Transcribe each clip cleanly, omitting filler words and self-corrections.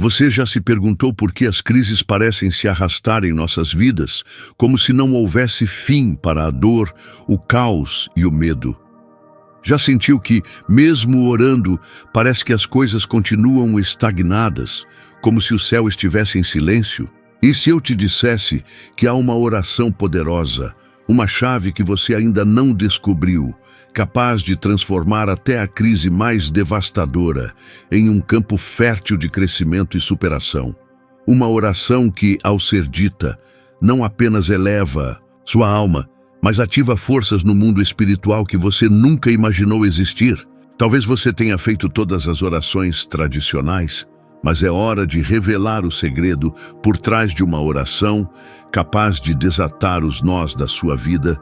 Você já se perguntou por que as crises parecem se arrastar em nossas vidas, como se não houvesse fim para a dor, o caos e o medo? Já sentiu que, mesmo orando, parece que as coisas continuam estagnadas, como se o céu estivesse em silêncio? E se eu te dissesse que há uma oração poderosa, uma chave que você ainda não descobriu, capaz de transformar até a crise mais devastadora em um campo fértil de crescimento e superação? Uma oração que, ao ser dita, não apenas eleva sua alma, mas ativa forças no mundo espiritual que você nunca imaginou existir. Talvez você tenha feito todas as orações tradicionais, mas é hora de revelar o segredo por trás de uma oração capaz de desatar os nós da sua vida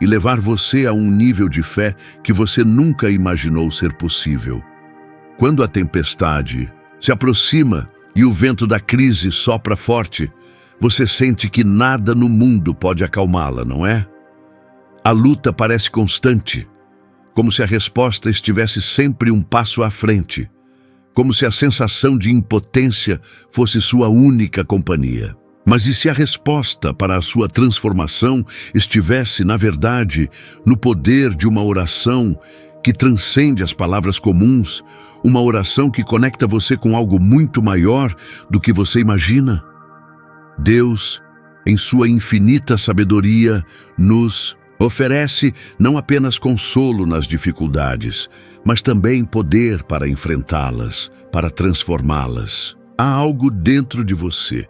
e levar você a um nível de fé que você nunca imaginou ser possível. Quando a tempestade se aproxima e o vento da crise sopra forte, você sente que nada no mundo pode acalmá-la, não é? A luta parece constante, como se a resposta estivesse sempre um passo à frente, como se a sensação de impotência fosse sua única companhia. Mas e se a resposta para a sua transformação estivesse, na verdade, no poder de uma oração que transcende as palavras comuns, uma oração que conecta você com algo muito maior do que você imagina? Deus, em sua infinita sabedoria, nos oferece não apenas consolo nas dificuldades, mas também poder para enfrentá-las, para transformá-las. Há algo dentro de você,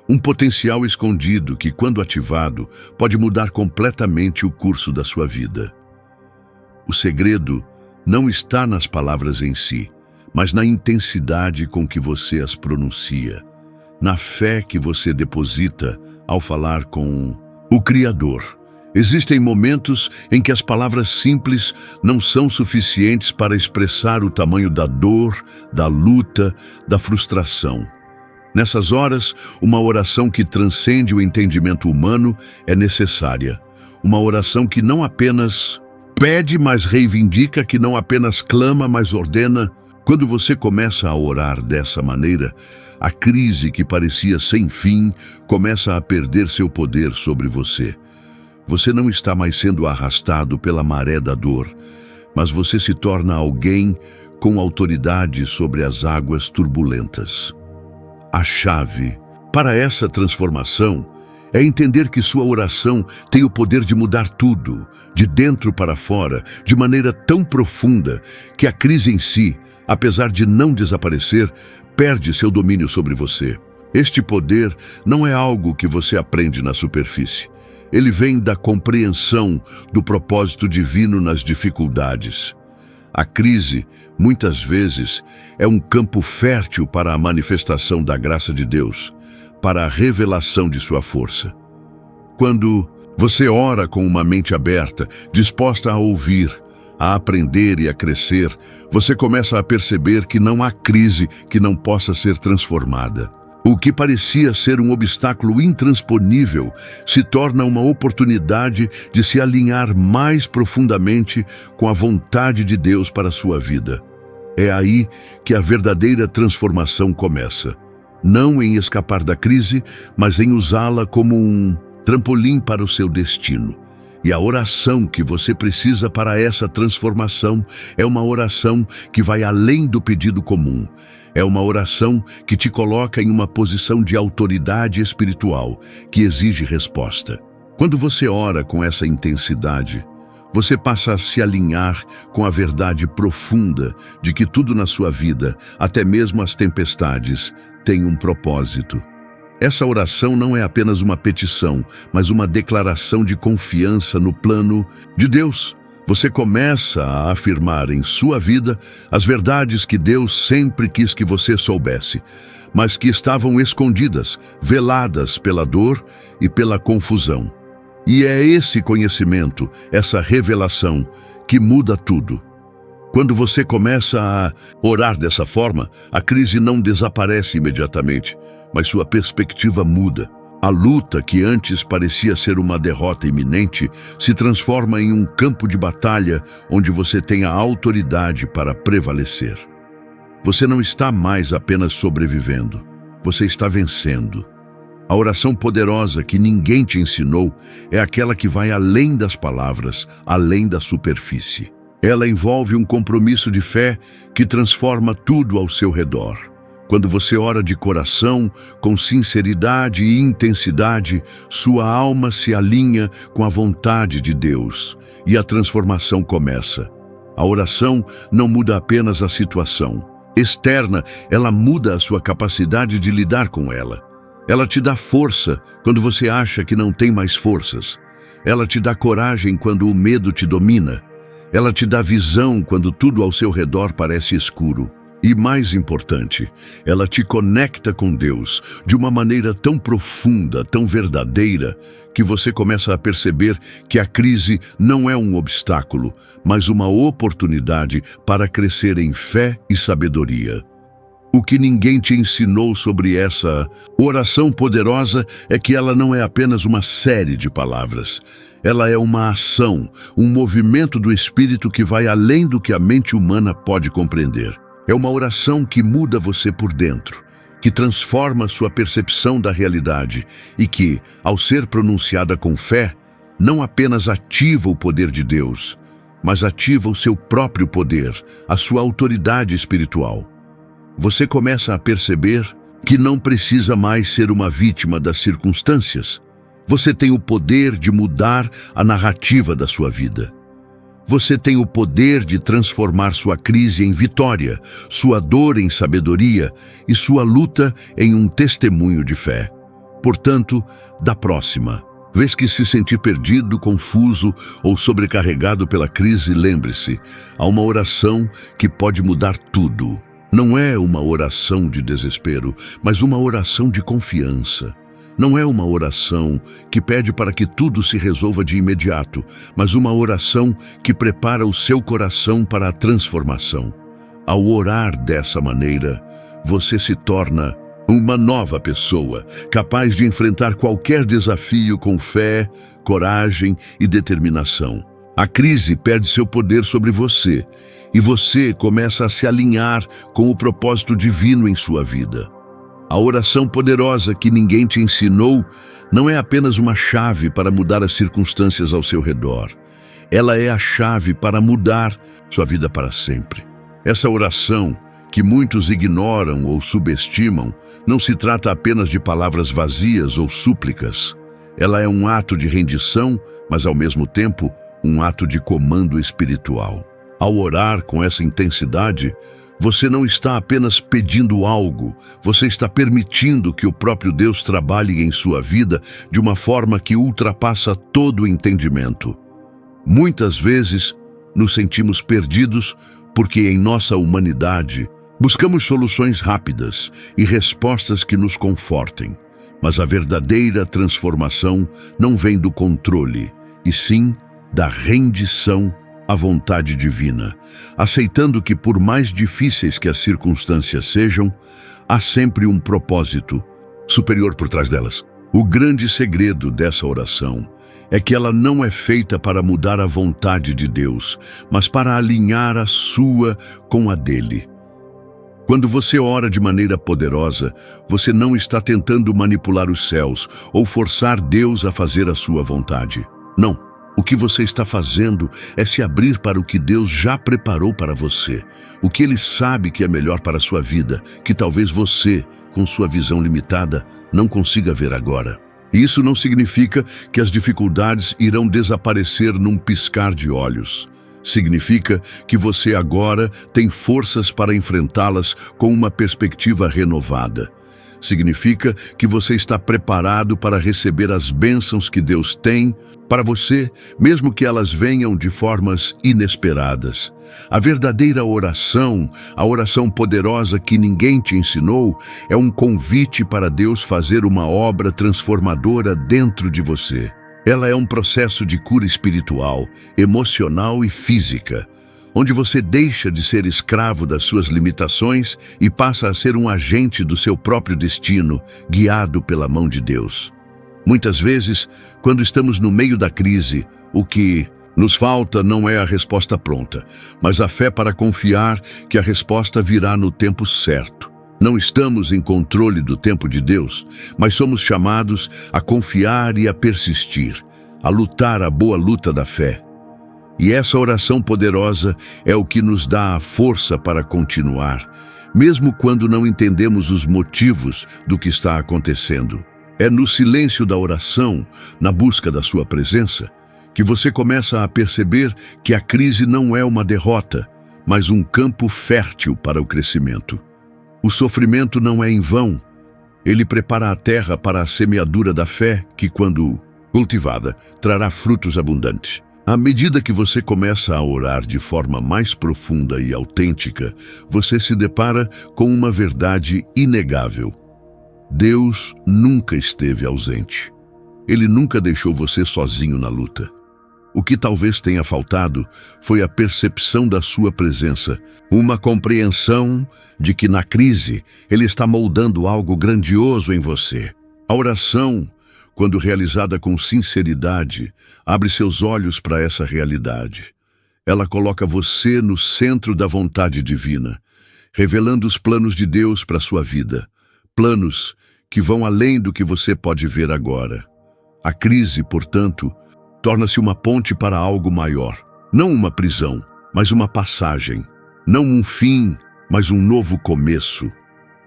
um potencial escondido que, quando ativado, pode mudar completamente o curso da sua vida. O segredo não está nas palavras em si, mas na intensidade com que você as pronuncia, na fé que você deposita ao falar com o Criador. Existem momentos em que as palavras simples não são suficientes para expressar o tamanho da dor, da luta, da frustração. Nessas horas, uma oração que transcende o entendimento humano é necessária. Uma oração que não apenas pede, mas reivindica, que não apenas clama, mas ordena. Quando você começa a orar dessa maneira, a crise que parecia sem fim começa a perder seu poder sobre você. Você não está mais sendo arrastado pela maré da dor, mas você se torna alguém com autoridade sobre as águas turbulentas. A chave para essa transformação é entender que sua oração tem o poder de mudar tudo, de dentro para fora, de maneira tão profunda que a crise em si, apesar de não desaparecer, perde seu domínio sobre você. Este poder não é algo que você aprende na superfície. Ele vem da compreensão do propósito divino nas dificuldades. A crise, muitas vezes, é um campo fértil para a manifestação da graça de Deus, para a revelação de sua força. Quando você ora com uma mente aberta, disposta a ouvir, a aprender e a crescer, você começa a perceber que não há crise que não possa ser transformada. O que parecia ser um obstáculo intransponível se torna uma oportunidade de se alinhar mais profundamente com a vontade de Deus para a sua vida. É aí que a verdadeira transformação começa. Não em escapar da crise, mas em usá-la como um trampolim para o seu destino. E a oração que você precisa para essa transformação é uma oração que vai além do pedido comum. É uma oração que te coloca em uma posição de autoridade espiritual, que exige resposta. Quando você ora com essa intensidade, você passa a se alinhar com a verdade profunda de que tudo na sua vida, até mesmo as tempestades, tem um propósito. Essa oração não é apenas uma petição, mas uma declaração de confiança no plano de Deus. Você começa a afirmar em sua vida as verdades que Deus sempre quis que você soubesse, mas que estavam escondidas, veladas pela dor e pela confusão. E é esse conhecimento, essa revelação, que muda tudo. Quando você começa a orar dessa forma, a crise não desaparece imediatamente, mas sua perspectiva muda. A luta, que antes parecia ser uma derrota iminente, se transforma em um campo de batalha onde você tem a autoridade para prevalecer. Você não está mais apenas sobrevivendo, você está vencendo. A oração poderosa que ninguém te ensinou é aquela que vai além das palavras, além da superfície. Ela envolve um compromisso de fé que transforma tudo ao seu redor. Quando você ora de coração, com sinceridade e intensidade, sua alma se alinha com a vontade de Deus e a transformação começa. A oração não muda apenas a situação externa, ela muda a sua capacidade de lidar com ela. Ela te dá força quando você acha que não tem mais forças. Ela te dá coragem quando o medo te domina. Ela te dá visão quando tudo ao seu redor parece escuro. E mais importante, ela te conecta com Deus de uma maneira tão profunda, tão verdadeira, que você começa a perceber que a crise não é um obstáculo, mas uma oportunidade para crescer em fé e sabedoria. O que ninguém te ensinou sobre essa oração poderosa é que ela não é apenas uma série de palavras. Ela é uma ação, um movimento do Espírito que vai além do que a mente humana pode compreender. É uma oração que muda você por dentro, que transforma sua percepção da realidade e que, ao ser pronunciada com fé, não apenas ativa o poder de Deus, mas ativa o seu próprio poder, a sua autoridade espiritual. Você começa a perceber que não precisa mais ser uma vítima das circunstâncias. Você tem o poder de mudar a narrativa da sua vida. Você tem o poder de transformar sua crise em vitória, sua dor em sabedoria e sua luta em um testemunho de fé. Portanto, da próxima vez que se sentir perdido, confuso ou sobrecarregado pela crise, lembre-se, há uma oração que pode mudar tudo. Não é uma oração de desespero, mas uma oração de confiança. Não é uma oração que pede para que tudo se resolva de imediato, mas uma oração que prepara o seu coração para a transformação. Ao orar dessa maneira, você se torna uma nova pessoa, capaz de enfrentar qualquer desafio com fé, coragem e determinação. A crise perde seu poder sobre você e você começa a se alinhar com o propósito divino em sua vida. A oração poderosa que ninguém te ensinou não é apenas uma chave para mudar as circunstâncias ao seu redor. Ela é a chave para mudar sua vida para sempre. Essa oração, que muitos ignoram ou subestimam, não se trata apenas de palavras vazias ou súplicas. Ela é um ato de rendição, mas ao mesmo tempo um ato de comando espiritual. Ao orar com essa intensidade, você não está apenas pedindo algo, você está permitindo que o próprio Deus trabalhe em sua vida de uma forma que ultrapassa todo o entendimento. Muitas vezes nos sentimos perdidos porque em nossa humanidade buscamos soluções rápidas e respostas que nos confortem. Mas a verdadeira transformação não vem do controle, e sim da rendição à vontade divina, aceitando que por mais difíceis que as circunstâncias sejam, há sempre um propósito superior por trás delas. O grande segredo dessa oração é que ela não é feita para mudar a vontade de Deus, mas para alinhar a sua com a dele. Quando você ora de maneira poderosa, você não está tentando manipular os céus ou forçar Deus a fazer a sua vontade. Não. O que você está fazendo é se abrir para o que Deus já preparou para você, o que Ele sabe que é melhor para a sua vida, que talvez você, com sua visão limitada, não consiga ver agora. E isso não significa que as dificuldades irão desaparecer num piscar de olhos. Significa que você agora tem forças para enfrentá-las com uma perspectiva renovada. Significa que você está preparado para receber as bênçãos que Deus tem para você, mesmo que elas venham de formas inesperadas. A verdadeira oração, a oração poderosa que ninguém te ensinou, é um convite para Deus fazer uma obra transformadora dentro de você. Ela é um processo de cura espiritual, emocional e física, onde você deixa de ser escravo das suas limitações e passa a ser um agente do seu próprio destino, guiado pela mão de Deus. Muitas vezes, quando estamos no meio da crise, o que Nos falta não é a resposta pronta, mas a fé para confiar que a resposta virá no tempo certo. Não estamos em controle do tempo de Deus, mas somos chamados a confiar e a persistir, a lutar a boa luta da fé. E essa oração poderosa é o que nos dá a força para continuar, mesmo quando não entendemos os motivos do que está acontecendo. É no silêncio da oração, na busca da sua presença, que você começa a perceber que a crise não é uma derrota, mas um campo fértil para o crescimento. O sofrimento não é em vão. Ele prepara a terra para a semeadura da fé que, quando cultivada, trará frutos abundantes. À medida que você começa a orar de forma mais profunda e autêntica, você se depara com uma verdade inegável. Deus nunca esteve ausente. Ele nunca deixou você sozinho na luta. O que talvez tenha faltado foi a percepção da sua presença, uma compreensão de que na crise Ele está moldando algo grandioso em você. A oração, quando realizada com sinceridade, abre seus olhos para essa realidade. Ela coloca você no centro da vontade divina, revelando os planos de Deus para a sua vida, planos que vão além do que você pode ver agora. A crise, portanto, torna-se uma ponte para algo maior. Não uma prisão, mas uma passagem. Não um fim, mas um novo começo.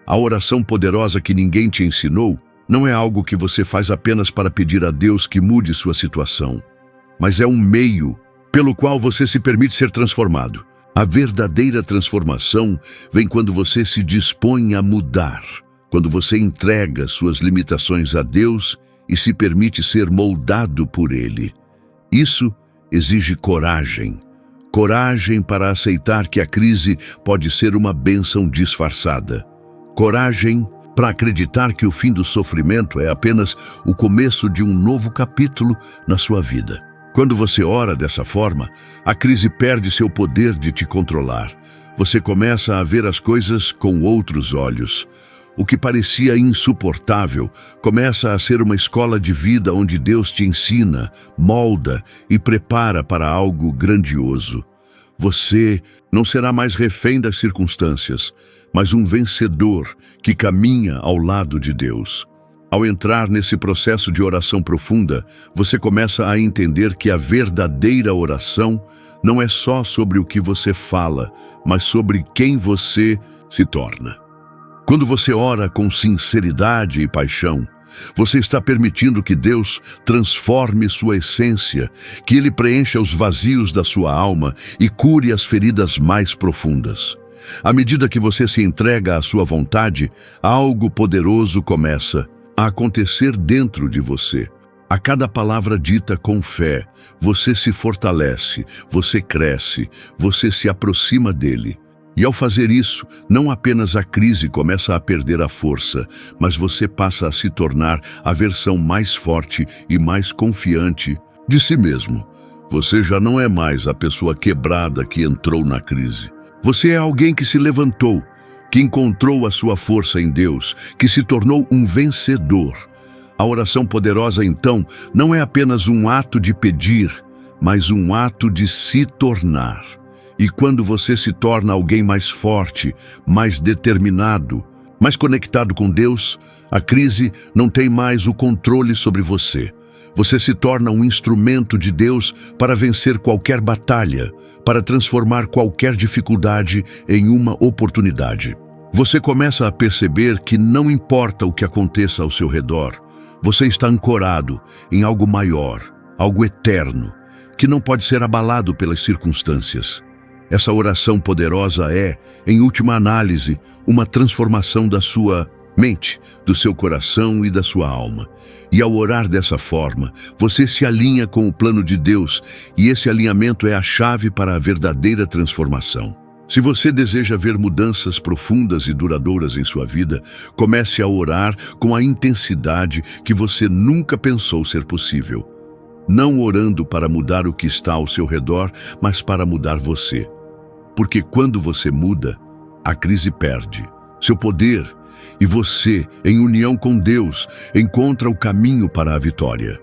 A oração poderosa que ninguém te ensinou não é algo que você faz apenas para pedir a Deus que mude sua situação, mas é um meio pelo qual você se permite ser transformado. A verdadeira transformação vem quando você se dispõe a mudar, quando você entrega suas limitações a Deus e se permite ser moldado por Ele. Isso exige coragem. Coragem para aceitar que a crise pode ser uma bênção disfarçada. Coragem para acreditar que o fim do sofrimento é apenas o começo de um novo capítulo na sua vida. Quando você ora dessa forma, a crise perde seu poder de te controlar. Você começa a ver as coisas com outros olhos. O que parecia insuportável começa a ser uma escola de vida onde Deus te ensina, molda e prepara para algo grandioso. Você não será mais refém das circunstâncias, mas um vencedor que caminha ao lado de Deus. Ao entrar nesse processo de oração profunda, você começa a entender que a verdadeira oração não é só sobre o que você fala, mas sobre quem você se torna. Quando você ora com sinceridade e paixão, você está permitindo que Deus transforme sua essência, que Ele preencha os vazios da sua alma e cure as feridas mais profundas. À medida que você se entrega à sua vontade, algo poderoso começa a acontecer dentro de você. A cada palavra dita com fé, você se fortalece, você cresce, você se aproxima dele. E ao fazer isso, não apenas a crise começa a perder a força, mas você passa a se tornar a versão mais forte e mais confiante de si mesmo. Você já não é mais a pessoa quebrada que entrou na crise. Você é alguém que se levantou, que encontrou a sua força em Deus, que se tornou um vencedor. A oração poderosa, então, não é apenas um ato de pedir, mas um ato de se tornar. E quando você se torna alguém mais forte, mais determinado, mais conectado com Deus, a crise não tem mais o controle sobre você. Você se torna um instrumento de Deus para vencer qualquer batalha, para transformar qualquer dificuldade em uma oportunidade. Você começa a perceber que não importa o que aconteça ao seu redor, você está ancorado em algo maior, algo eterno, que não pode ser abalado pelas circunstâncias. Essa oração poderosa é, em última análise, uma transformação da sua mente, do seu coração e da sua alma. E ao orar dessa forma, você se alinha com o plano de Deus, e esse alinhamento é a chave para a verdadeira transformação. Se você deseja ver mudanças profundas e duradouras em sua vida, comece a orar com a intensidade que você nunca pensou ser possível. Não orando para mudar o que está ao seu redor, mas para mudar você. Porque quando você muda, a crise perde seu poder e você, em união com Deus, encontra o caminho para a vitória.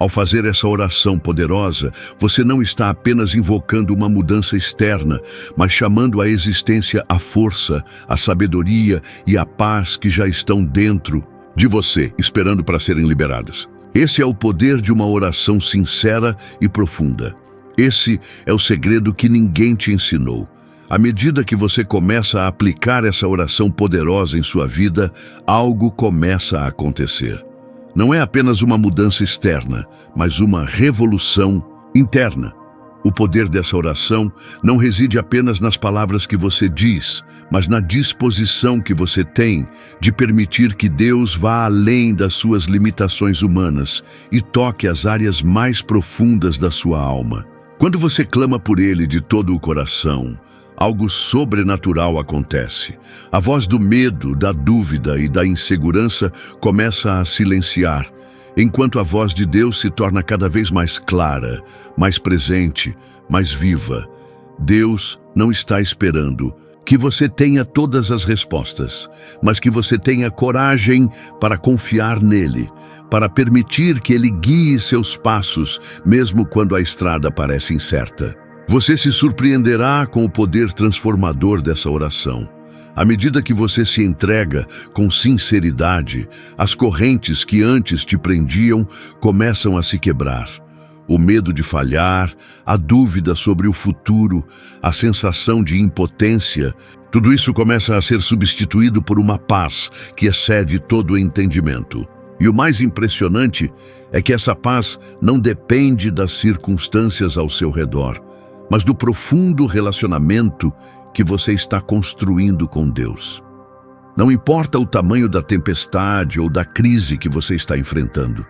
Ao fazer essa oração poderosa, você não está apenas invocando uma mudança externa, mas chamando à existência a força, a sabedoria e a paz que já estão dentro de você, esperando para serem liberadas. Esse é o poder de uma oração sincera e profunda. Esse é o segredo que ninguém te ensinou. À medida que você começa a aplicar essa oração poderosa em sua vida, algo começa a acontecer. Não é apenas uma mudança externa, mas uma revolução interna. O poder dessa oração não reside apenas nas palavras que você diz, mas na disposição que você tem de permitir que Deus vá além das suas limitações humanas e toque as áreas mais profundas da sua alma. Quando você clama por Ele de todo o coração, algo sobrenatural acontece. A voz do medo, da dúvida e da insegurança começa a silenciar, enquanto a voz de Deus se torna cada vez mais clara, mais presente, mais viva. Deus não está esperando que você tenha todas as respostas, mas que você tenha coragem para confiar nele, para permitir que ele guie seus passos, mesmo quando a estrada parece incerta. Você se surpreenderá com o poder transformador dessa oração. À medida que você se entrega com sinceridade, as correntes que antes te prendiam começam a se quebrar. O medo de falhar, a dúvida sobre o futuro, a sensação de impotência, tudo isso começa a ser substituído por uma paz que excede todo o entendimento. E o mais impressionante é que essa paz não depende das circunstâncias ao seu redor, mas do profundo relacionamento que você está construindo com Deus. Não importa o tamanho da tempestade ou da crise que você está enfrentando.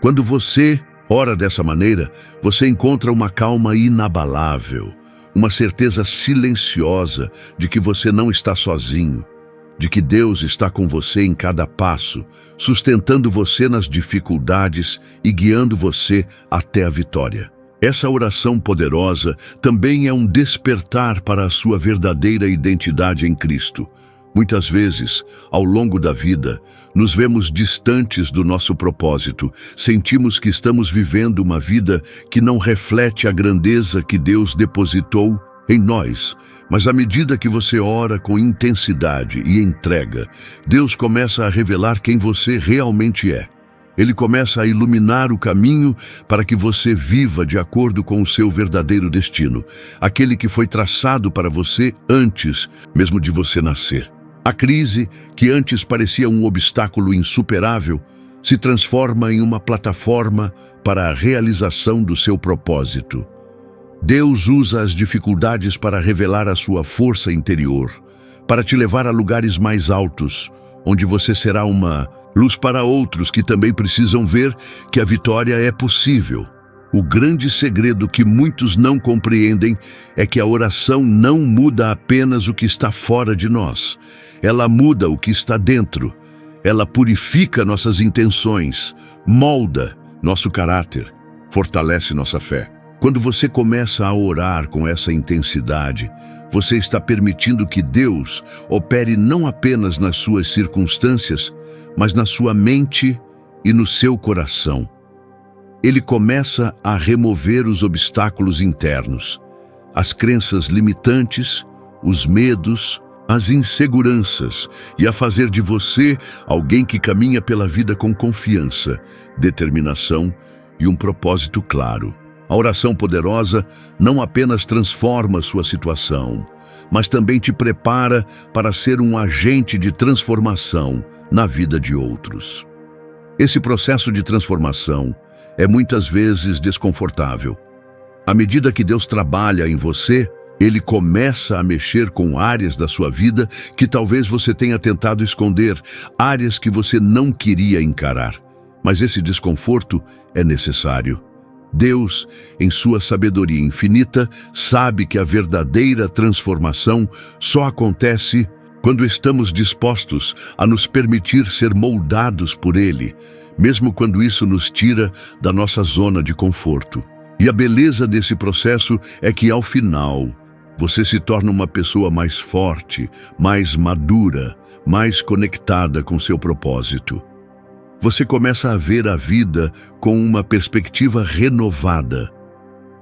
Quando você ora dessa maneira, você encontra uma calma inabalável, uma certeza silenciosa de que você não está sozinho, de que Deus está com você em cada passo, sustentando você nas dificuldades e guiando você até a vitória. Essa oração poderosa também é um despertar para a sua verdadeira identidade em Cristo. Muitas vezes, ao longo da vida, nos vemos distantes do nosso propósito, sentimos que estamos vivendo uma vida que não reflete a grandeza que Deus depositou em nós. Mas à medida que você ora com intensidade e entrega, Deus começa a revelar quem você realmente é. Ele começa a iluminar o caminho para que você viva de acordo com o seu verdadeiro destino, aquele que foi traçado para você antes mesmo de você nascer. A crise, que antes parecia um obstáculo insuperável, se transforma em uma plataforma para a realização do seu propósito. Deus usa as dificuldades para revelar a sua força interior, para te levar a lugares mais altos, onde você será uma luz para outros que também precisam ver que a vitória é possível. O grande segredo que muitos não compreendem é que a oração não muda apenas o que está fora de nós. Ela muda o que está dentro. Ela purifica nossas intenções, molda nosso caráter, fortalece nossa fé. Quando você começa a orar com essa intensidade, você está permitindo que Deus opere não apenas nas suas circunstâncias, mas na sua mente e no seu coração. Ele começa a remover os obstáculos internos, as crenças limitantes, os medos, as inseguranças, e a fazer de você alguém que caminha pela vida com confiança, determinação e um propósito claro. A oração poderosa não apenas transforma sua situação, mas também te prepara para ser um agente de transformação na vida de outros. Esse processo de transformação é muitas vezes desconfortável. À medida que Deus trabalha em você, Ele começa a mexer com áreas da sua vida que talvez você tenha tentado esconder, áreas que você não queria encarar. Mas esse desconforto é necessário. Deus, em sua sabedoria infinita, sabe que a verdadeira transformação só acontece quando estamos dispostos a nos permitir ser moldados por Ele, mesmo quando isso nos tira da nossa zona de conforto. E a beleza desse processo é que, ao final, você se torna uma pessoa mais forte, mais madura, mais conectada com seu propósito. Você começa a ver a vida com uma perspectiva renovada.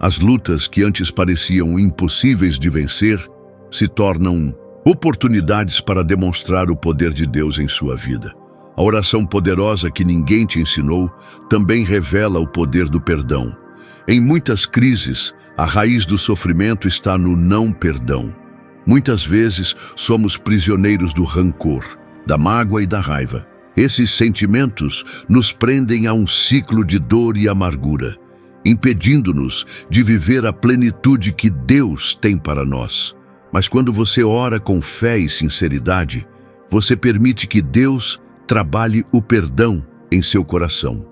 As lutas que antes pareciam impossíveis de vencer se tornam oportunidades para demonstrar o poder de Deus em sua vida. A oração poderosa que ninguém te ensinou também revela o poder do perdão. Em muitas crises, a raiz do sofrimento está no não perdão. Muitas vezes somos prisioneiros do rancor, da mágoa e da raiva. Esses sentimentos nos prendem a um ciclo de dor e amargura, impedindo-nos de viver a plenitude que Deus tem para nós. Mas quando você ora com fé e sinceridade, você permite que Deus trabalhe o perdão em seu coração.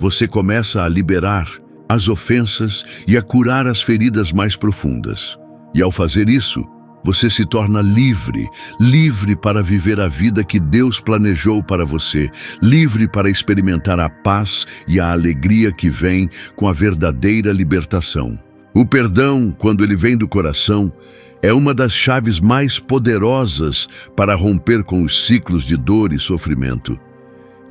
Você começa a liberar as ofensas e a curar as feridas mais profundas. E ao fazer isso, você se torna livre, livre para viver a vida que Deus planejou para você, livre para experimentar a paz e a alegria que vem com a verdadeira libertação. O perdão, quando ele vem do coração, é uma das chaves mais poderosas para romper com os ciclos de dor e sofrimento.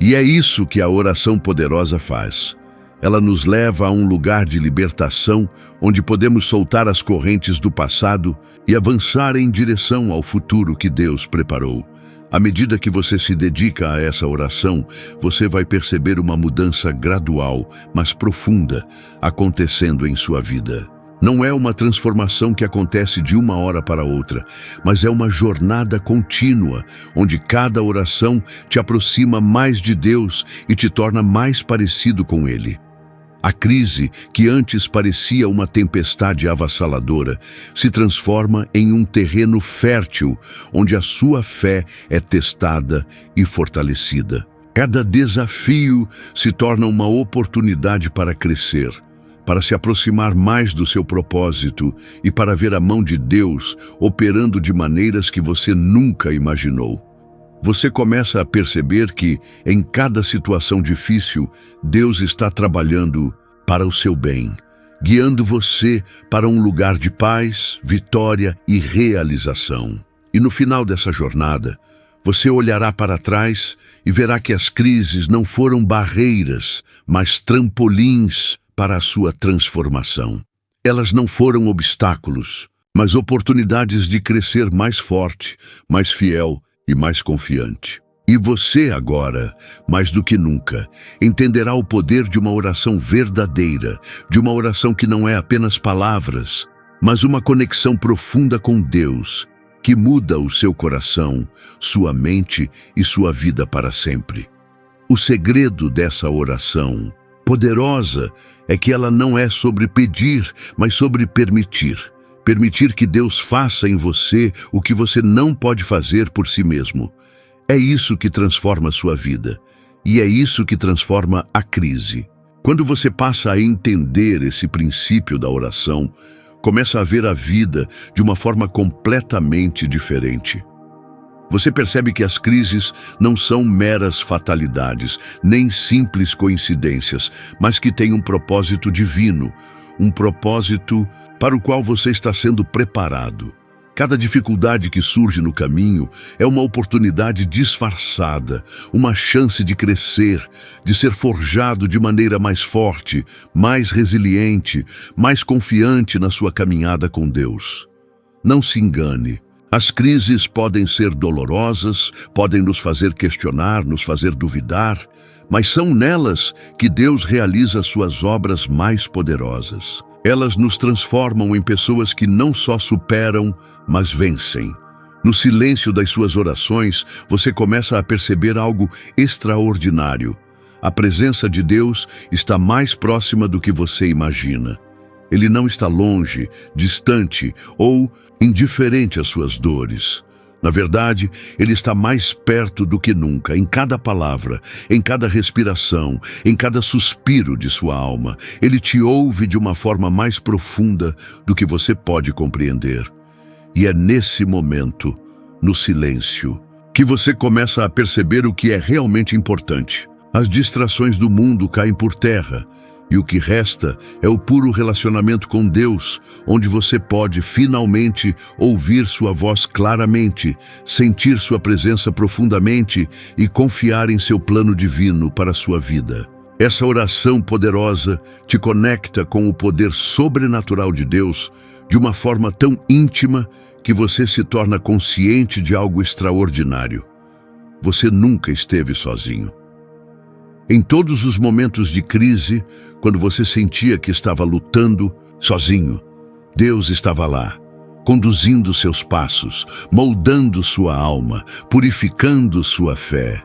E é isso que a oração poderosa faz. Ela nos leva a um lugar de libertação, onde podemos soltar as correntes do passado e avançar em direção ao futuro que Deus preparou. À medida que você se dedica a essa oração, você vai perceber uma mudança gradual, mas profunda, acontecendo em sua vida. Não é uma transformação que acontece de uma hora para outra, mas é uma jornada contínua, onde cada oração te aproxima mais de Deus e te torna mais parecido com Ele. A crise, que antes parecia uma tempestade avassaladora, se transforma em um terreno fértil, onde a sua fé é testada e fortalecida. Cada desafio se torna uma oportunidade para crescer, para se aproximar mais do seu propósito e para ver a mão de Deus operando de maneiras que você nunca imaginou. Você começa a perceber que, em cada situação difícil, Deus está trabalhando para o seu bem, guiando você para um lugar de paz, vitória e realização. E no final dessa jornada, você olhará para trás e verá que as crises não foram barreiras, mas trampolins para a sua transformação. Elas não foram obstáculos, mas oportunidades de crescer mais forte, mais fiel e mais confiante. E você agora, mais do que nunca, entenderá o poder de uma oração verdadeira, de uma oração que não é apenas palavras, mas uma conexão profunda com Deus, que muda o seu coração, sua mente e sua vida para sempre. O segredo dessa oração poderosa é que ela não é sobre pedir, mas sobre permitir. Permitir que Deus faça em você o que você não pode fazer por si mesmo. É isso que transforma a sua vida. E é isso que transforma a crise. Quando você passa a entender esse princípio da oração, começa a ver a vida de uma forma completamente diferente. Você percebe que as crises não são meras fatalidades, nem simples coincidências, mas que têm um propósito divino, um propósito para o qual você está sendo preparado. Cada dificuldade que surge no caminho é uma oportunidade disfarçada, uma chance de crescer, de ser forjado de maneira mais forte, mais resiliente, mais confiante na sua caminhada com Deus. Não se engane. As crises podem ser dolorosas, podem nos fazer questionar, nos fazer duvidar, mas são nelas que Deus realiza suas obras mais poderosas. Elas nos transformam em pessoas que não só superam, mas vencem. No silêncio das suas orações, você começa a perceber algo extraordinário. A presença de Deus está mais próxima do que você imagina. Ele não está longe, distante ou indiferente às suas dores. Na verdade, Ele está mais perto do que nunca, em cada palavra, em cada respiração, em cada suspiro de sua alma. Ele te ouve de uma forma mais profunda do que você pode compreender. E é nesse momento, no silêncio, que você começa a perceber o que é realmente importante. As distrações do mundo caem por terra, E o que resta é o puro relacionamento com Deus, onde você pode finalmente ouvir sua voz claramente, sentir sua presença profundamente e confiar em seu plano divino para a sua vida. Essa oração poderosa te conecta com o poder sobrenatural de Deus de uma forma tão íntima que você se torna consciente de algo extraordinário. Você nunca esteve sozinho. Em todos os momentos de crise, quando você sentia que estava lutando sozinho, Deus estava lá, conduzindo seus passos, moldando sua alma, purificando sua fé.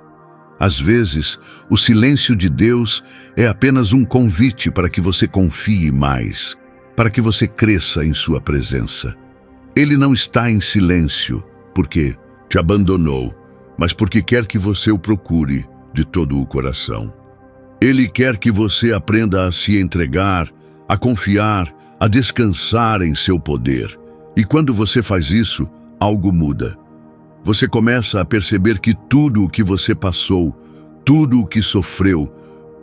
Às vezes, o silêncio de Deus é apenas um convite para que você confie mais, para que você cresça em sua presença. Ele não está em silêncio porque te abandonou, mas porque quer que você o procure de todo o coração. Ele quer que você aprenda a se entregar, a confiar, a descansar em seu poder. E quando você faz isso, algo muda. Você começa a perceber que tudo o que você passou, tudo o que sofreu,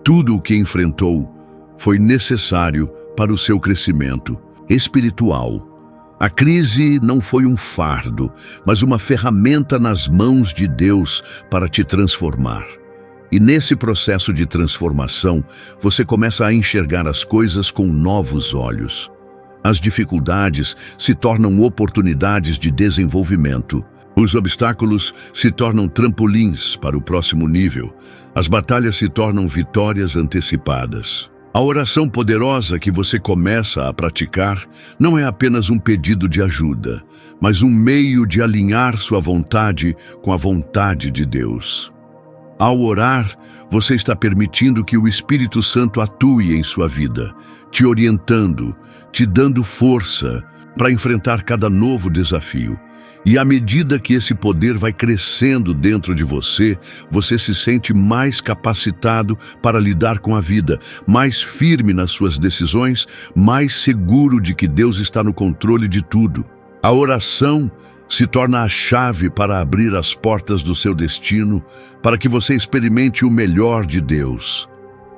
tudo o que enfrentou, foi necessário para o seu crescimento espiritual. A crise não foi um fardo, mas uma ferramenta nas mãos de Deus para te transformar. E nesse processo de transformação, você começa a enxergar as coisas com novos olhos. As dificuldades se tornam oportunidades de desenvolvimento. Os obstáculos se tornam trampolins para o próximo nível. As batalhas se tornam vitórias antecipadas. A oração poderosa que você começa a praticar não é apenas um pedido de ajuda, mas um meio de alinhar sua vontade com a vontade de Deus. Ao orar, você está permitindo que o Espírito Santo atue em sua vida, te orientando, te dando força para enfrentar cada novo desafio. E à medida que esse poder vai crescendo dentro de você, você se sente mais capacitado para lidar com a vida, mais firme nas suas decisões, mais seguro de que Deus está no controle de tudo. A oração se torna a chave para abrir as portas do seu destino, para que você experimente o melhor de Deus.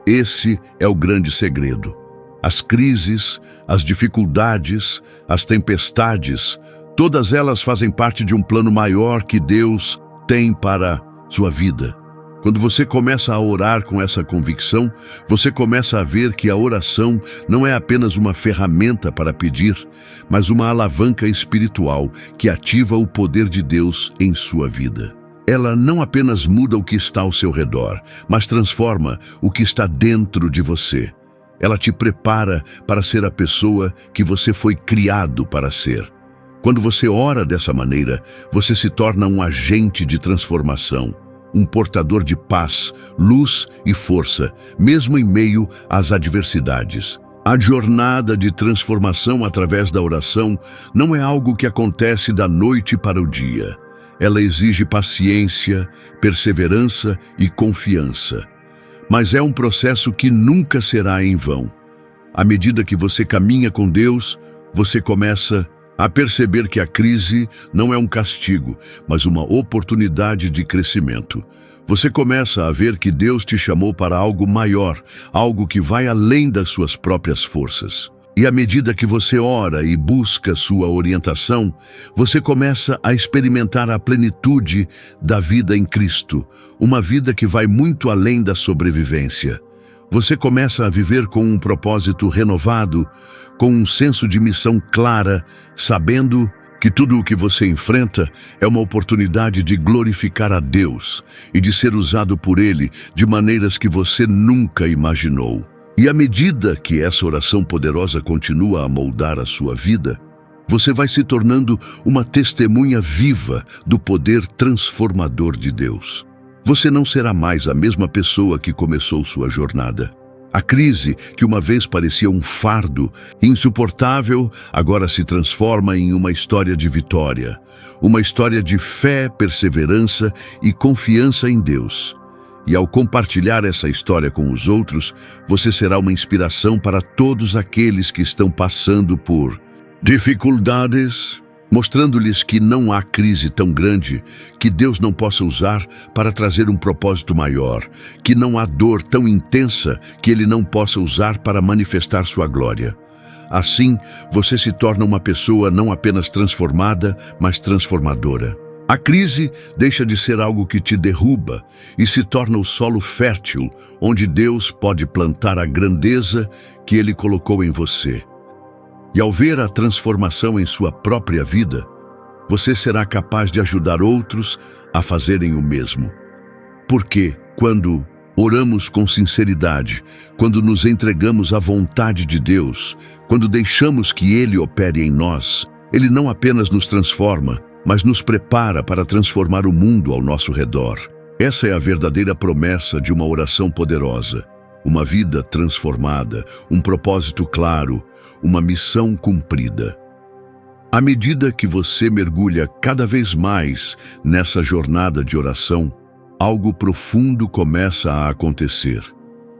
Esse é o grande segredo. As crises, as dificuldades, as tempestades, todas elas fazem parte de um plano maior que Deus tem para sua vida. Quando você começa a orar com essa convicção, você começa a ver que a oração não é apenas uma ferramenta para pedir, mas uma alavanca espiritual que ativa o poder de Deus em sua vida. Ela não apenas muda o que está ao seu redor, mas transforma o que está dentro de você. Ela te prepara para ser a pessoa que você foi criado para ser. Quando você ora dessa maneira, você se torna um agente de transformação, um portador de paz, luz e força, mesmo em meio às adversidades. A jornada de transformação através da oração não é algo que acontece da noite para o dia. Ela exige paciência, perseverança e confiança. Mas é um processo que nunca será em vão. À medida que você caminha com Deus, você começa a perceber que a crise não é um castigo, mas uma oportunidade de crescimento. Você começa a ver que Deus te chamou para algo maior, algo que vai além das suas próprias forças. E à medida que você ora e busca sua orientação, você começa a experimentar a plenitude da vida em Cristo, uma vida que vai muito além da sobrevivência. Você começa a viver com um propósito renovado, com um senso de missão clara, sabendo que tudo o que você enfrenta é uma oportunidade de glorificar a Deus e de ser usado por Ele de maneiras que você nunca imaginou. E à medida que essa oração poderosa continua a moldar a sua vida, você vai se tornando uma testemunha viva do poder transformador de Deus. Você não será mais a mesma pessoa que começou sua jornada. A crise, que uma vez parecia um fardo insuportável, agora se transforma em uma história de vitória, uma história de fé, perseverança e confiança em Deus. E ao compartilhar essa história com os outros, você será uma inspiração para todos aqueles que estão passando por dificuldades, mostrando-lhes que não há crise tão grande que Deus não possa usar para trazer um propósito maior, que não há dor tão intensa que Ele não possa usar para manifestar sua glória. Assim, você se torna uma pessoa não apenas transformada, mas transformadora. A crise deixa de ser algo que te derruba e se torna o solo fértil onde Deus pode plantar a grandeza que Ele colocou em você. E ao ver a transformação em sua própria vida, você será capaz de ajudar outros a fazerem o mesmo. Porque, quando oramos com sinceridade, quando nos entregamos à vontade de Deus, quando deixamos que Ele opere em nós, Ele não apenas nos transforma, mas nos prepara para transformar o mundo ao nosso redor. Essa é a verdadeira promessa de uma oração poderosa. Uma vida transformada, um propósito claro, uma missão cumprida. À medida que você mergulha cada vez mais nessa jornada de oração, algo profundo começa a acontecer.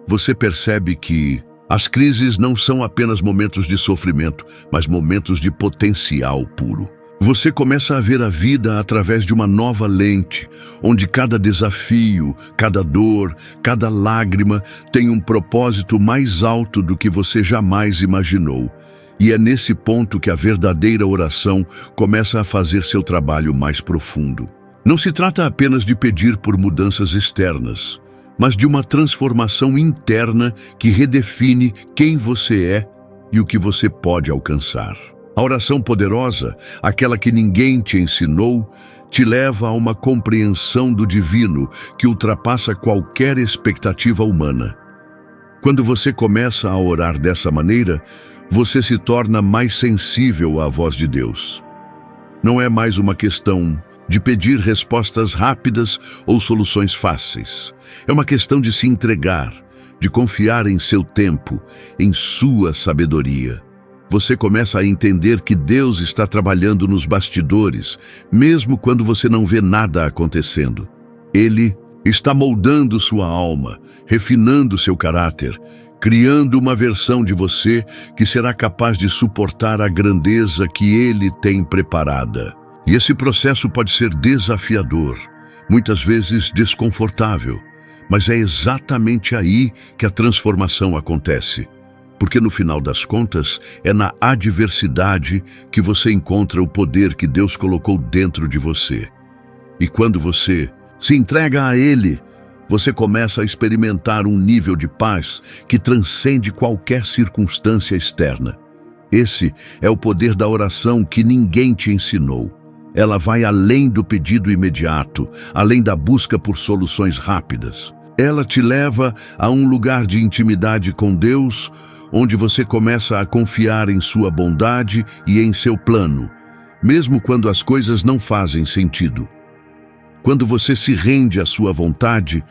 Você percebe que as crises não são apenas momentos de sofrimento, mas momentos de potencial puro. Você começa a ver a vida através de uma nova lente, onde cada desafio, cada dor, cada lágrima tem um propósito mais alto do que você jamais imaginou. E é nesse ponto que a verdadeira oração começa a fazer seu trabalho mais profundo. Não se trata apenas de pedir por mudanças externas, mas de uma transformação interna que redefine quem você é e o que você pode alcançar. A oração poderosa, aquela que ninguém te ensinou, te leva a uma compreensão do divino que ultrapassa qualquer expectativa humana. Quando você começa a orar dessa maneira, você se torna mais sensível à voz de Deus. Não é mais uma questão de pedir respostas rápidas ou soluções fáceis. É uma questão de se entregar, de confiar em seu tempo, em sua sabedoria. Você começa a entender que Deus está trabalhando nos bastidores, mesmo quando você não vê nada acontecendo. Ele está moldando sua alma, refinando seu caráter, criando uma versão de você que será capaz de suportar a grandeza que Ele tem preparada. E esse processo pode ser desafiador, muitas vezes desconfortável, mas é exatamente aí que a transformação acontece. Porque no final das contas, é na adversidade que você encontra o poder que Deus colocou dentro de você. E quando você se entrega a Ele, você começa a experimentar um nível de paz que transcende qualquer circunstância externa. Esse é o poder da oração que ninguém te ensinou. Ela vai além do pedido imediato, além da busca por soluções rápidas. Ela te leva a um lugar de intimidade com Deus, onde você começa a confiar em sua bondade e em seu plano, mesmo quando as coisas não fazem sentido. Quando você se rende à sua vontade,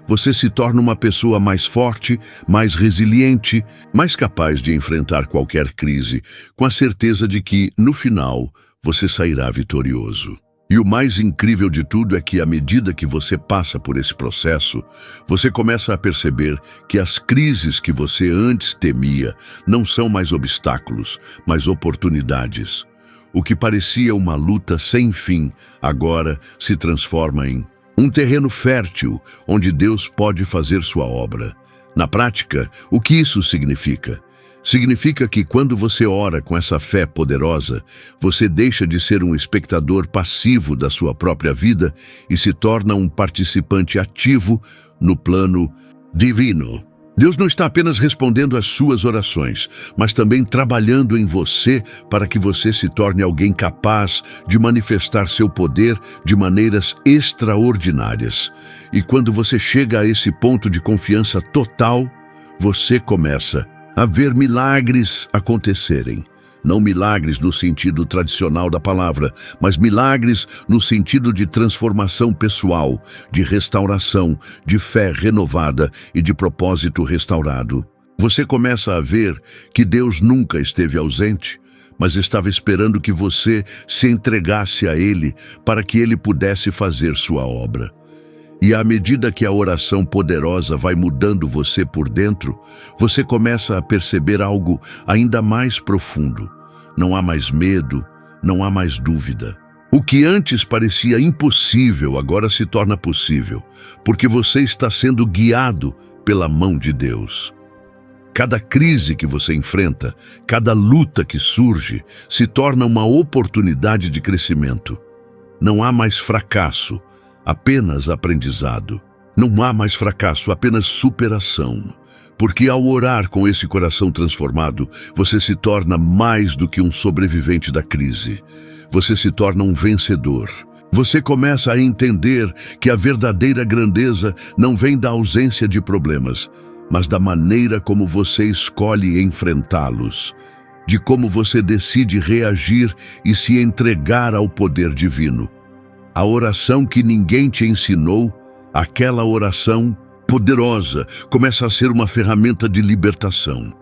você se torna uma pessoa mais forte, mais resiliente, mais capaz de enfrentar qualquer crise, com a certeza de que, no final, você sairá vitorioso. E o mais incrível de tudo é que, à medida que você passa por esse processo, você começa a perceber que as crises que você antes temia não são mais obstáculos, mas oportunidades. O que parecia uma luta sem fim, agora se transforma em um terreno fértil onde Deus pode fazer sua obra. Na prática, o que isso significa? Significa que quando você ora com essa fé poderosa, você deixa de ser um espectador passivo da sua própria vida e se torna um participante ativo no plano divino. Deus não está apenas respondendo às suas orações, mas também trabalhando em você para que você se torne alguém capaz de manifestar seu poder de maneiras extraordinárias. E quando você chega a esse ponto de confiança total, você começa a ver milagres acontecerem. Não milagres no sentido tradicional da palavra, mas milagres no sentido de transformação pessoal, de restauração, de fé renovada e de propósito restaurado. Você começa a ver que Deus nunca esteve ausente, mas estava esperando que você se entregasse a Ele para que Ele pudesse fazer sua obra. E à medida que a oração poderosa vai mudando você por dentro, você começa a perceber algo ainda mais profundo. Não há mais medo, não há mais dúvida. O que antes parecia impossível agora se torna possível, porque você está sendo guiado pela mão de Deus. Cada crise que você enfrenta, cada luta que surge, se torna uma oportunidade de crescimento. Não há mais fracasso, apenas aprendizado. Não há mais fracasso, apenas superação. Porque ao orar com esse coração transformado, você se torna mais do que um sobrevivente da crise. Você se torna um vencedor. Você começa a entender que a verdadeira grandeza não vem da ausência de problemas, mas da maneira como você escolhe enfrentá-los, de como você decide reagir e se entregar ao poder divino. A oração que ninguém te ensinou, aquela oração poderosa, começa a ser uma ferramenta de libertação.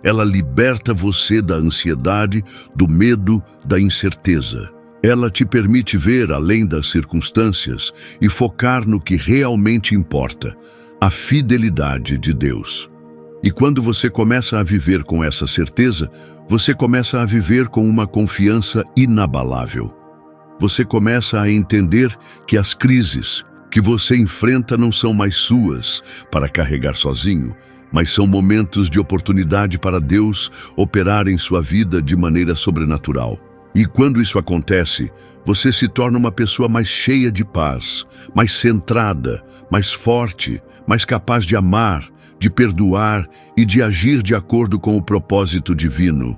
Ela liberta você da ansiedade, do medo, da incerteza. Ela te permite ver além das circunstâncias e focar no que realmente importa, a fidelidade de Deus. E quando você começa a viver com essa certeza, você começa a viver com uma confiança inabalável. Você começa a entender que as crises que você enfrenta não são mais suas para carregar sozinho, mas são momentos de oportunidade para Deus operar em sua vida de maneira sobrenatural. E quando isso acontece, você se torna uma pessoa mais cheia de paz, mais centrada, mais forte, mais capaz de amar, de perdoar e de agir de acordo com o propósito divino.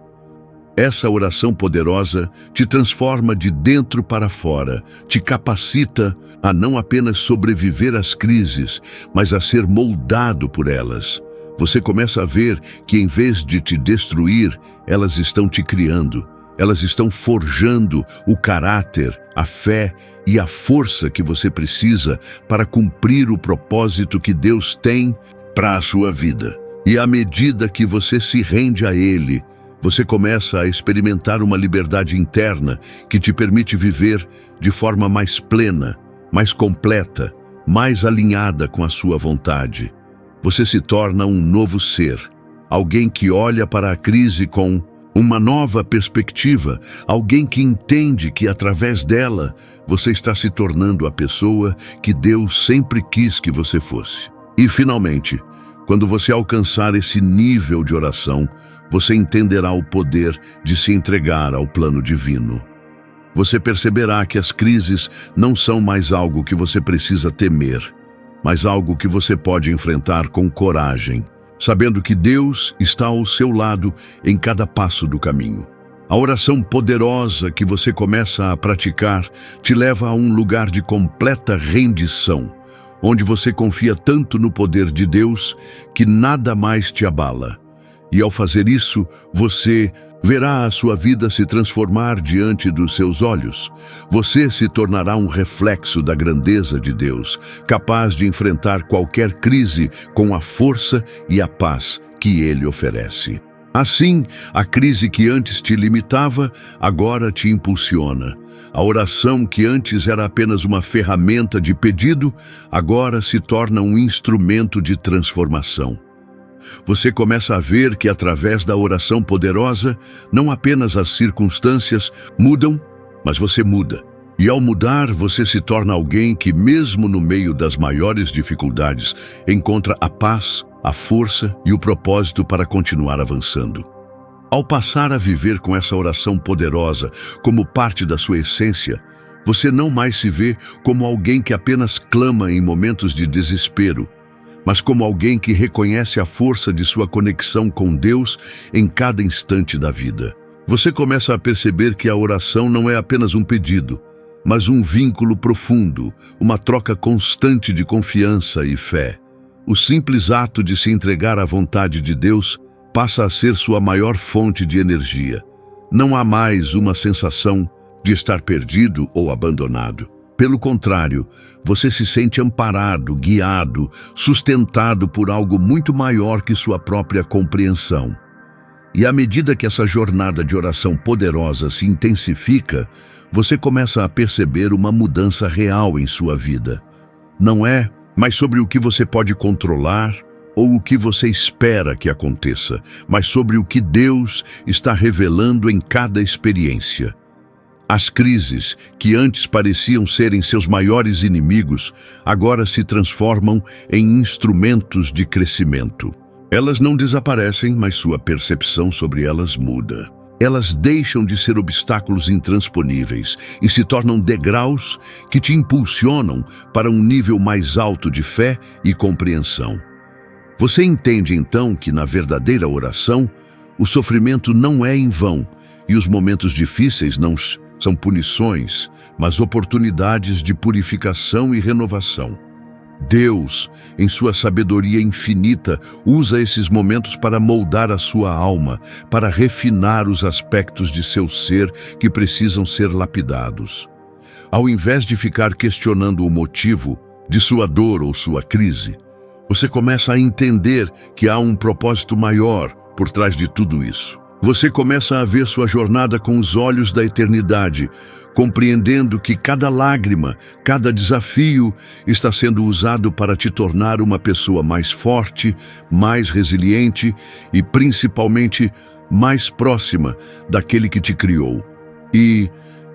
Essa oração poderosa te transforma de dentro para fora, te capacita a não apenas sobreviver às crises, mas a ser moldado por elas. Você começa a ver que em vez de te destruir, elas estão te criando. Elas estão forjando o caráter, a fé e a força que você precisa para cumprir o propósito que Deus tem para a sua vida. E à medida que você se rende a Ele, você começa a experimentar uma liberdade interna que te permite viver de forma mais plena, mais completa, mais alinhada com a sua vontade. Você se torna um novo ser, alguém que olha para a crise com uma nova perspectiva, alguém que entende que através dela você está se tornando a pessoa que Deus sempre quis que você fosse. E finalmente, quando você alcançar esse nível de oração, você entenderá o poder de se entregar ao plano divino. Você perceberá que as crises não são mais algo que você precisa temer, mas algo que você pode enfrentar com coragem, sabendo que Deus está ao seu lado em cada passo do caminho. A oração poderosa que você começa a praticar te leva a um lugar de completa rendição, onde você confia tanto no poder de Deus que nada mais te abala. E ao fazer isso, você verá a sua vida se transformar diante dos seus olhos. Você se tornará um reflexo da grandeza de Deus, capaz de enfrentar qualquer crise com a força e a paz que Ele oferece. Assim, a crise que antes te limitava, agora te impulsiona. A oração que antes era apenas uma ferramenta de pedido, agora se torna um instrumento de transformação. Você começa a ver que através da oração poderosa, não apenas as circunstâncias mudam, mas você muda. E ao mudar, você se torna alguém que, mesmo no meio das maiores dificuldades, encontra a paz, a força e o propósito para continuar avançando. Ao passar a viver com essa oração poderosa como parte da sua essência, você não mais se vê como alguém que apenas clama em momentos de desespero, mas como alguém que reconhece a força de sua conexão com Deus em cada instante da vida. Você começa a perceber que a oração não é apenas um pedido, mas um vínculo profundo, uma troca constante de confiança e fé. O simples ato de se entregar à vontade de Deus passa a ser sua maior fonte de energia. Não há mais uma sensação de estar perdido ou abandonado. Pelo contrário, você se sente amparado, guiado, sustentado por algo muito maior que sua própria compreensão. E à medida que essa jornada de oração poderosa se intensifica, você começa a perceber uma mudança real em sua vida. Não é mais sobre o que você pode controlar ou o que você espera que aconteça, mas sobre o que Deus está revelando em cada experiência. As crises, que antes pareciam serem seus maiores inimigos, agora se transformam em instrumentos de crescimento. Elas não desaparecem, mas sua percepção sobre elas muda. Elas deixam de ser obstáculos intransponíveis e se tornam degraus que te impulsionam para um nível mais alto de fé e compreensão. Você entende então que na verdadeira oração, o sofrimento não é em vão e os momentos difíceis não são punições, mas oportunidades de purificação e renovação. Deus, em sua sabedoria infinita, usa esses momentos para moldar a sua alma, para refinar os aspectos de seu ser que precisam ser lapidados. Ao invés de ficar questionando o motivo de sua dor ou sua crise, você começa a entender que há um propósito maior por trás de tudo isso. Você começa a ver sua jornada com os olhos da eternidade, compreendendo que cada lágrima, cada desafio está sendo usado para te tornar uma pessoa mais forte, mais resiliente e, principalmente, mais próxima daquele que te criou. E,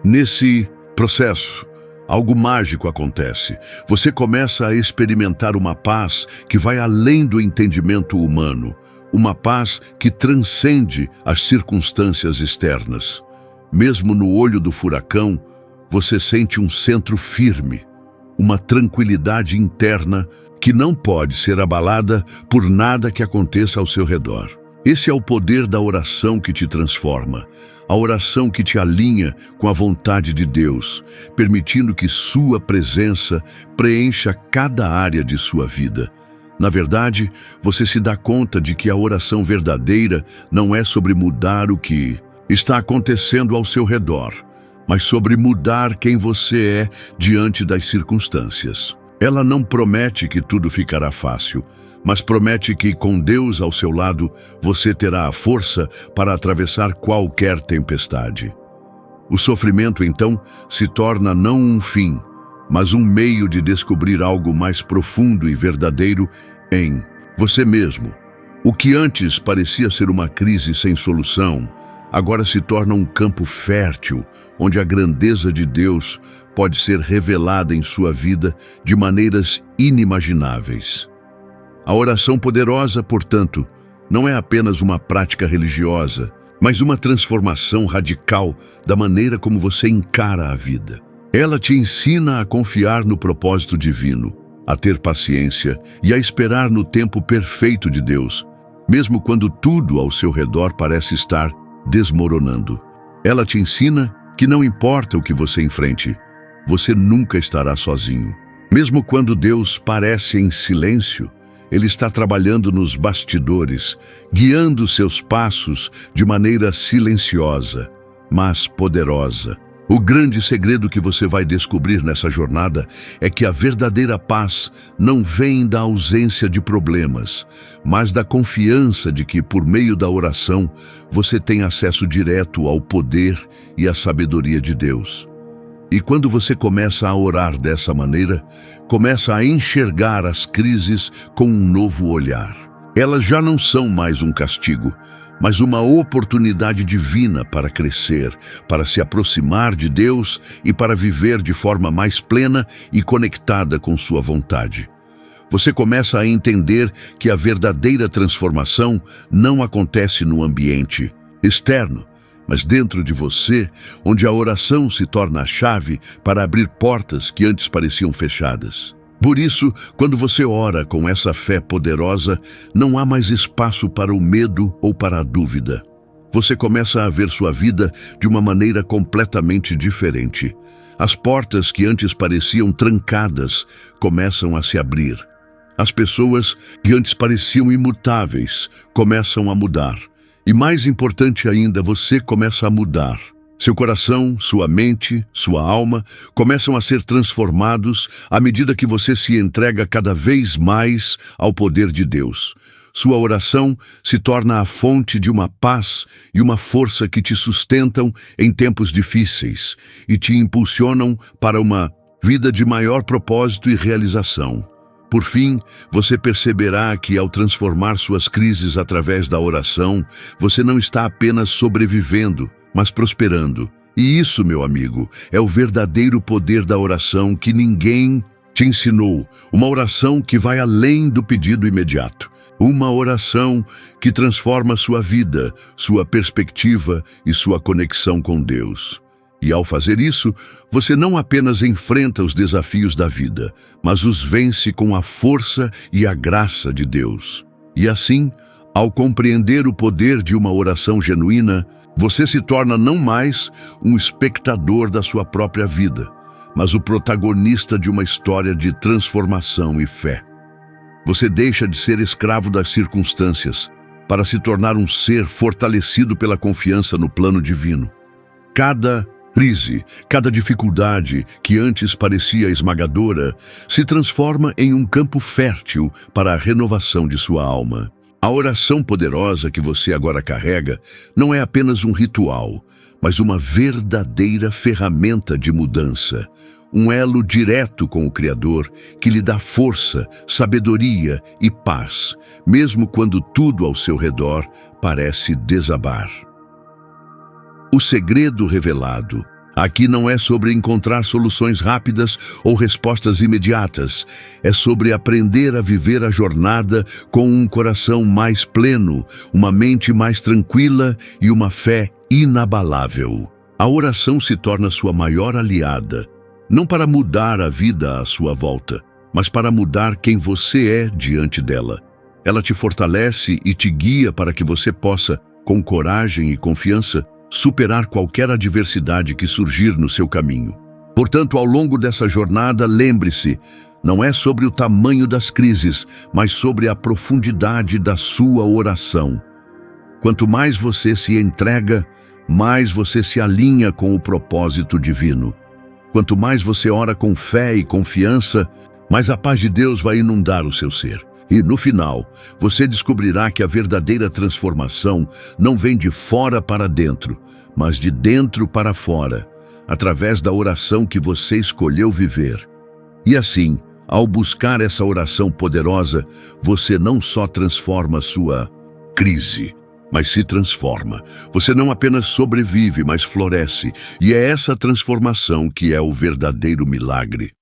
nesse processo, algo mágico acontece. Você começa a experimentar uma paz que vai além do entendimento humano. Uma paz que transcende as circunstâncias externas. Mesmo no olho do furacão, você sente um centro firme, uma tranquilidade interna que não pode ser abalada por nada que aconteça ao seu redor. Esse é o poder da oração que te transforma, a oração que te alinha com a vontade de Deus, permitindo que sua presença preencha cada área de sua vida. Na verdade, você se dá conta de que a oração verdadeira não é sobre mudar o que está acontecendo ao seu redor, mas sobre mudar quem você é diante das circunstâncias. Ela não promete que tudo ficará fácil, mas promete que, com Deus ao seu lado, você terá a força para atravessar qualquer tempestade. O sofrimento, então, se torna não um fim, mas um meio de descobrir algo mais profundo e verdadeiro em você mesmo. O que antes parecia ser uma crise sem solução, agora se torna um campo fértil, onde a grandeza de Deus pode ser revelada em sua vida de maneiras inimagináveis. A oração poderosa, portanto, não é apenas uma prática religiosa, mas uma transformação radical da maneira como você encara a vida. Ela te ensina a confiar no propósito divino, a ter paciência e a esperar no tempo perfeito de Deus, mesmo quando tudo ao seu redor parece estar desmoronando. Ela te ensina que não importa o que você enfrente, você nunca estará sozinho. Mesmo quando Deus parece em silêncio, Ele está trabalhando nos bastidores, guiando seus passos de maneira silenciosa, mas poderosa. O grande segredo que você vai descobrir nessa jornada é que a verdadeira paz não vem da ausência de problemas, mas da confiança de que, por meio da oração, você tem acesso direto ao poder e à sabedoria de Deus. E quando você começa a orar dessa maneira, começa a enxergar as crises com um novo olhar. Elas já não são mais um castigo, mas uma oportunidade divina para crescer, para se aproximar de Deus e para viver de forma mais plena e conectada com sua vontade. Você começa a entender que a verdadeira transformação não acontece no ambiente externo, mas dentro de você, onde a oração se torna a chave para abrir portas que antes pareciam fechadas. Por isso, quando você ora com essa fé poderosa, não há mais espaço para o medo ou para a dúvida. Você começa a ver sua vida de uma maneira completamente diferente. As portas que antes pareciam trancadas começam a se abrir. As pessoas que antes pareciam imutáveis começam a mudar. E mais importante ainda, você começa a mudar. Seu coração, sua mente, sua alma começam a ser transformados à medida que você se entrega cada vez mais ao poder de Deus. Sua oração se torna a fonte de uma paz e uma força que te sustentam em tempos difíceis e te impulsionam para uma vida de maior propósito e realização. Por fim, você perceberá que, ao transformar suas crises através da oração, você não está apenas sobrevivendo, mas prosperando. E isso, meu amigo, é o verdadeiro poder da oração que ninguém te ensinou. Uma oração que vai além do pedido imediato. Uma oração que transforma sua vida, sua perspectiva e sua conexão com Deus. E ao fazer isso, você não apenas enfrenta os desafios da vida, mas os vence com a força e a graça de Deus. E assim, ao compreender o poder de uma oração genuína, você se torna não mais um espectador da sua própria vida, mas o protagonista de uma história de transformação e fé. Você deixa de ser escravo das circunstâncias para se tornar um ser fortalecido pela confiança no plano divino. Cada crise, cada dificuldade que antes parecia esmagadora, se transforma em um campo fértil para a renovação de sua alma. A oração poderosa que você agora carrega não é apenas um ritual, mas uma verdadeira ferramenta de mudança. Um elo direto com o Criador que lhe dá força, sabedoria e paz, mesmo quando tudo ao seu redor parece desabar. O segredo revelado aqui não é sobre encontrar soluções rápidas ou respostas imediatas. É sobre aprender a viver a jornada com um coração mais pleno, uma mente mais tranquila e uma fé inabalável. A oração se torna sua maior aliada, não para mudar a vida à sua volta, mas para mudar quem você é diante dela. Ela te fortalece e te guia para que você possa, com coragem e confiança, superar qualquer adversidade que surgir no seu caminho. Portanto, ao longo dessa jornada, lembre-se, não é sobre o tamanho das crises, mas sobre a profundidade da sua oração. Quanto mais você se entrega, mais você se alinha com o propósito divino. Quanto mais você ora com fé e confiança, mais a paz de Deus vai inundar o seu ser. E, no final, você descobrirá que a verdadeira transformação não vem de fora para dentro, mas de dentro para fora, através da oração que você escolheu viver. E assim, ao buscar essa oração poderosa, você não só transforma sua crise, mas se transforma. Você não apenas sobrevive, mas floresce. E é essa transformação que é o verdadeiro milagre.